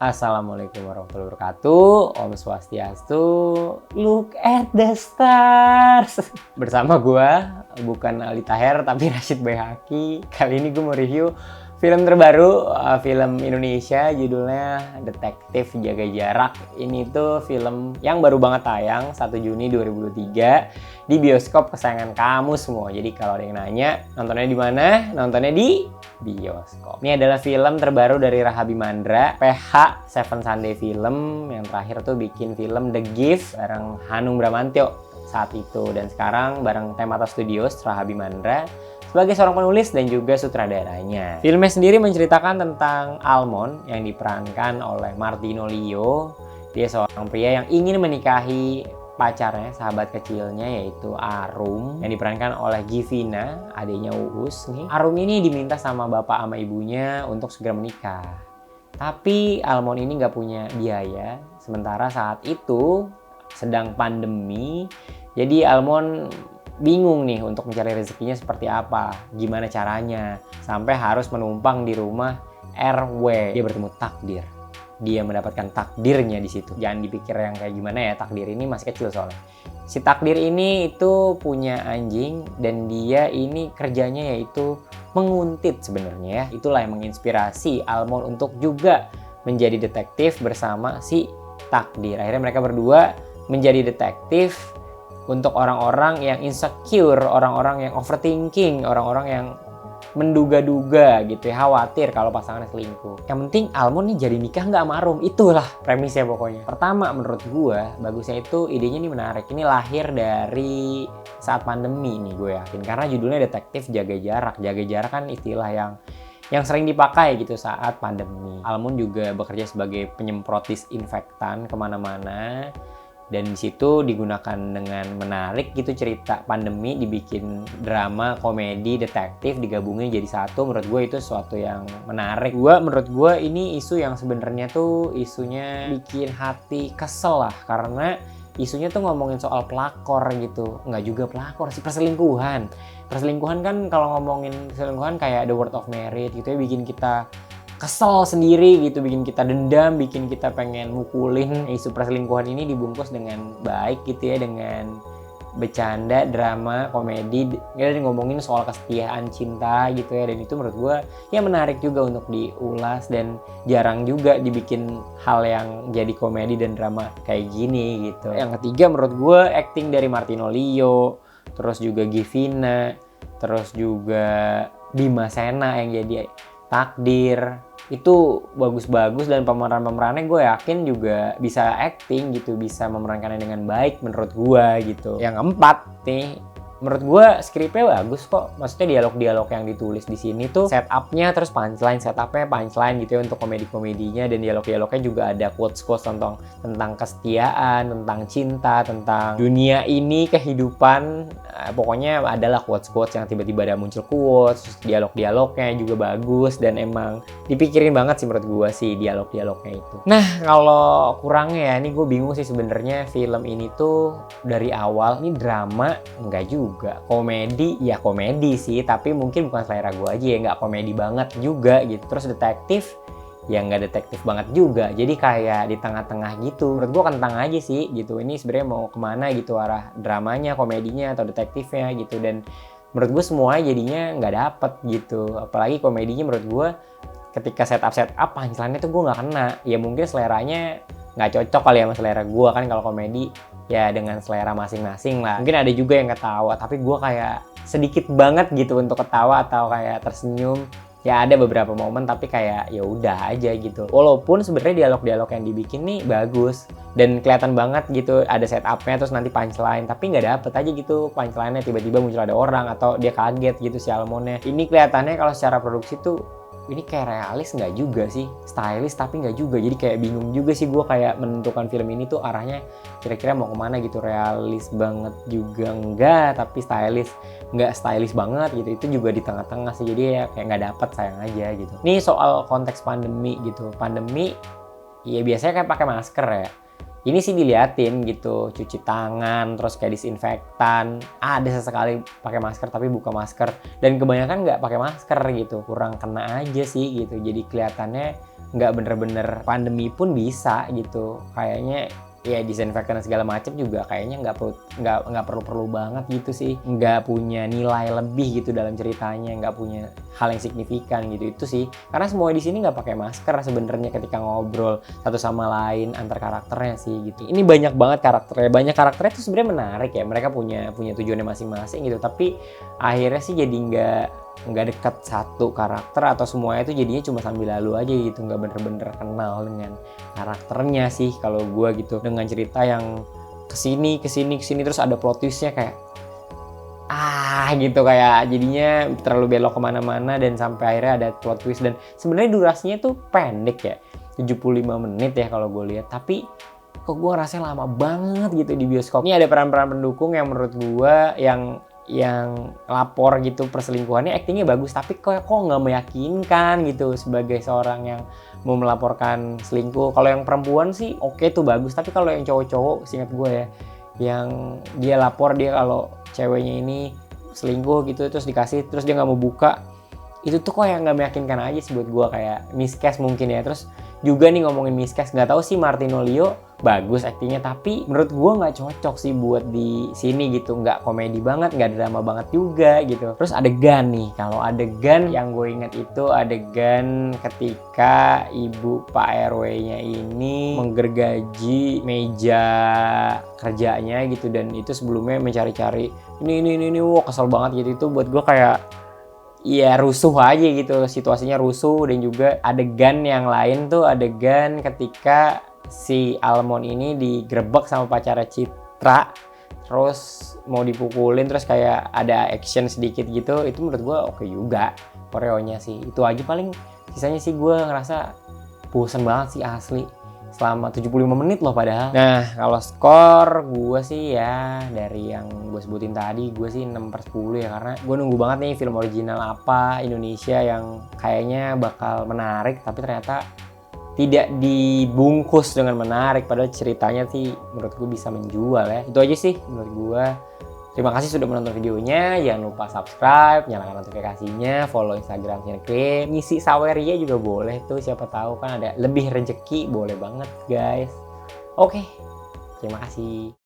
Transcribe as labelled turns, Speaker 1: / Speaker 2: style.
Speaker 1: Assalamualaikum warahmatullahi wabarakatuh. Om Swastiastu. Look at the stars. Bersama gua bukan Ali Taher tapi Rashid Behaki. Kali ini gue mau review film terbaru, film Indonesia, judulnya Detektif Jaga Jarak. Ini tuh film yang baru banget tayang 1 Juni 2023 di bioskop kesayangan kamu semua. Jadi kalau ada yang nanya nontonnya di mana? Nontonnya di bioskop. Ini adalah film terbaru dari Rahabi Mandra, PH Seven Sunday Film, yang terakhir tuh bikin film The Gift bareng Hanung Bramantyo saat itu, dan sekarang bareng Temata Studios, Rahabi Mandra sebagai seorang penulis dan juga sutradaranya. Filmnya sendiri menceritakan tentang Almond yang diperankan oleh Martino Lio. Dia seorang pria yang ingin menikahi pacarnya, sahabat kecilnya, yaitu Arum, yang diperankan oleh Givina, adiknya Uus nih. Arum ini diminta sama bapak sama ibunya untuk segera menikah. Tapi Almond ini nggak punya biaya, sementara saat itu sedang pandemi. Jadi Almond bingung nih untuk mencari rezekinya seperti apa, gimana caranya, sampai harus menumpang di rumah RW. Dia bertemu takdir. Dia mendapatkan takdirnya di situ. Jangan dipikir yang kayak gimana ya, takdir ini masih kecil soalnya. Si takdir ini itu punya anjing dan dia ini kerjanya yaitu menguntit sebenarnya ya. Itulah yang menginspirasi Almond untuk juga menjadi detektif bersama si takdir. Akhirnya mereka berdua menjadi detektif untuk orang-orang yang insecure, orang-orang yang overthinking, orang-orang yang menduga-duga gitu ya, khawatir kalau pasangannya selingkuh. Yang penting Almond nih jadi nikah nggak sama Arum. Itulah premisnya pokoknya. Pertama, menurut gua bagusnya itu idenya nih menarik. Ini lahir dari saat pandemi nih, gue yakin, karena judulnya Detektif Jaga Jarak. Jaga jarak kan istilah yang sering dipakai gitu saat pandemi. Almond juga bekerja sebagai penyemprot disinfektan kemana-mana. Dan di situ digunakan dengan menarik gitu, cerita pandemi dibikin drama, komedi, detektif, digabungin jadi satu. Menurut gue itu sesuatu yang menarik. Menurut gue ini isu yang sebenarnya tuh isunya bikin hati kesel lah, karena isunya tuh ngomongin soal pelakor gitu. Nggak juga pelakor sih, perselingkuhan. Perselingkuhan kan, kalau ngomongin perselingkuhan kayak The Word of Merit gitu ya, bikin kita kesel sendiri gitu, bikin kita dendam, bikin kita pengen mukulin. Isu perselingkuhan ini dibungkus dengan baik gitu ya, dengan bercanda, drama, komedi, dan ngomongin soal kesetiaan cinta gitu ya. Dan itu menurut gue ya menarik juga untuk diulas, dan jarang juga dibikin hal yang jadi komedi dan drama kayak gini gitu. Yang ketiga, menurut gue acting dari Martino Lio, terus juga Givina, terus juga Bima Sena yang jadi takdir, itu bagus-bagus, dan pemeran-pemerannya gue yakin juga bisa acting gitu, bisa memerankannya dengan baik menurut gue gitu. Yang keempat nih, menurut gue skripnya bagus kok. Maksudnya dialog-dialog yang ditulis di sini tuh setupnya, terus setupnya punchline gitu ya untuk komedi-komedinya, dan dialog-dialognya juga ada quotes-quotes tentang kesetiaan, tentang cinta, tentang dunia ini, kehidupan. Pokoknya adalah quotes-quotes yang tiba-tiba ada muncul quotes. Dialog-dialognya juga bagus, dan emang dipikirin banget sih menurut gue sih dialog-dialognya itu. Nah, kalau kurangnya ya, ini gue bingung sih sebenarnya. Film ini tuh dari awal ini drama enggak juga, komedi ya komedi sih, tapi mungkin bukan selera gue aja ya, nggak komedi banget juga gitu. Terus detektif ya nggak detektif banget juga, jadi kayak di tengah-tengah gitu. Menurut gue kentang aja sih gitu. Ini sebenarnya mau kemana gitu, arah dramanya, komedinya, atau detektifnya gitu. Dan menurut gue semuanya jadinya nggak dapet gitu. Apalagi komedinya menurut gue ketika setup punchline-nya tuh gue nggak kena. Ya mungkin seleranya nggak cocok kali ya sama selera gue, kan kalau komedi ya dengan selera masing-masing lah. Mungkin ada juga yang ketawa, tapi gue kayak sedikit banget gitu untuk ketawa atau kayak tersenyum. Ya ada beberapa momen, tapi kayak ya udah aja gitu. Walaupun sebenarnya dialog-dialog yang dibikin nih bagus dan kelihatan banget gitu, ada setupnya terus nanti punchline, tapi nggak dapet aja gitu punchline-nya. Tiba-tiba muncul ada orang atau dia kaget gitu si Almondnya. Ini kelihatannya kalau secara produksi tuh ini kayak realis nggak juga sih, stylish tapi nggak juga. Jadi kayak bingung juga sih gue kayak menentukan film ini tuh arahnya kira-kira mau kemana gitu. Realis banget juga enggak, tapi nggak stylish banget gitu. Itu juga di tengah-tengah sih, jadi ya kayak nggak dapet, sayang aja gitu. Ini soal konteks pandemi gitu. Pandemi ya biasanya kayak pakai masker ya. Ini sih diliatin gitu, cuci tangan, terus kayak disinfektan. Ada sesekali pakai masker tapi buka masker. Dan kebanyakan nggak pakai masker gitu, kurang kena aja sih gitu. Jadi kelihatannya nggak bener-bener pandemi pun bisa gitu. Kayaknya ya disinfektan dan segala macam juga kayaknya nggak perlu banget gitu sih, nggak punya nilai lebih gitu dalam ceritanya, nggak punya hal yang signifikan gitu. Itu sih karena semua di sini nggak pakai masker sebenarnya ketika ngobrol satu sama lain antar karakternya sih gitu. Ini banyak banget karakternya itu sebenarnya menarik ya, mereka punya tujuannya masing-masing gitu, tapi akhirnya sih jadi nggak dekat satu karakter atau semuanya itu jadinya cuma sambil lalu aja gitu, nggak bener-bener kenal dengan karakternya sih kalau gue gitu, dengan cerita yang kesini terus ada plot twistnya kayak gitu, kayak jadinya terlalu belok kemana-mana dan sampai akhirnya ada plot twist. Dan sebenarnya durasinya tuh pendek ya, 75 menit ya kalau gue lihat, tapi kok gue rasanya lama banget gitu di bioskop. Ini ada peran-peran pendukung yang menurut gue yang lapor gitu perselingkuhannya, aktingnya bagus, tapi kok nggak meyakinkan gitu sebagai seorang yang mau melaporkan selingkuh. Kalau yang perempuan sih oke tuh bagus, tapi kalau yang cowok-cowok seingat gue ya, yang dia lapor dia kalau ceweknya ini selingkuh gitu, terus dia nggak mau buka, itu tuh kok yang nggak meyakinkan aja sih buat gue, kayak miscast mungkin ya. Terus juga nih ngomongin miscast, nggak tahu sih Martino Leo bagus aktingnya, tapi menurut gue nggak cocok sih buat di sini gitu, nggak komedi banget, nggak drama banget juga gitu. Terus adegan nih, kalau adegan yang gue inget itu adegan ketika ibu Pak RW-nya ini menggergaji meja kerjanya gitu, dan itu sebelumnya mencari-cari ini, wah kesel banget gitu. Itu buat gue kayak iya rusuh aja gitu, situasinya rusuh. Dan juga adegan yang lain tuh adegan ketika si Almond ini digerebek sama pacarnya Citra, terus mau dipukulin, terus kayak ada action sedikit gitu. Itu menurut gue oke juga koreonya sih. Itu aja paling, sisanya sih gue ngerasa bosen banget sih asli selama 75 menit loh padahal. Nah kalau skor gue sih ya dari yang gue sebutin tadi, gue sih 6/10 ya, karena gue nunggu banget nih film original apa Indonesia yang kayaknya bakal menarik tapi ternyata tidak dibungkus dengan menarik, padahal ceritanya sih menurut gue bisa menjual ya. Itu aja sih menurut gue. Terima kasih sudah menonton videonya. Jangan lupa subscribe, nyalakan notifikasinya, follow Instagram Cinekrim, ngisi saweria juga boleh tuh, siapa tahu kan ada lebih rezeki, boleh banget guys. Oke, terima kasih.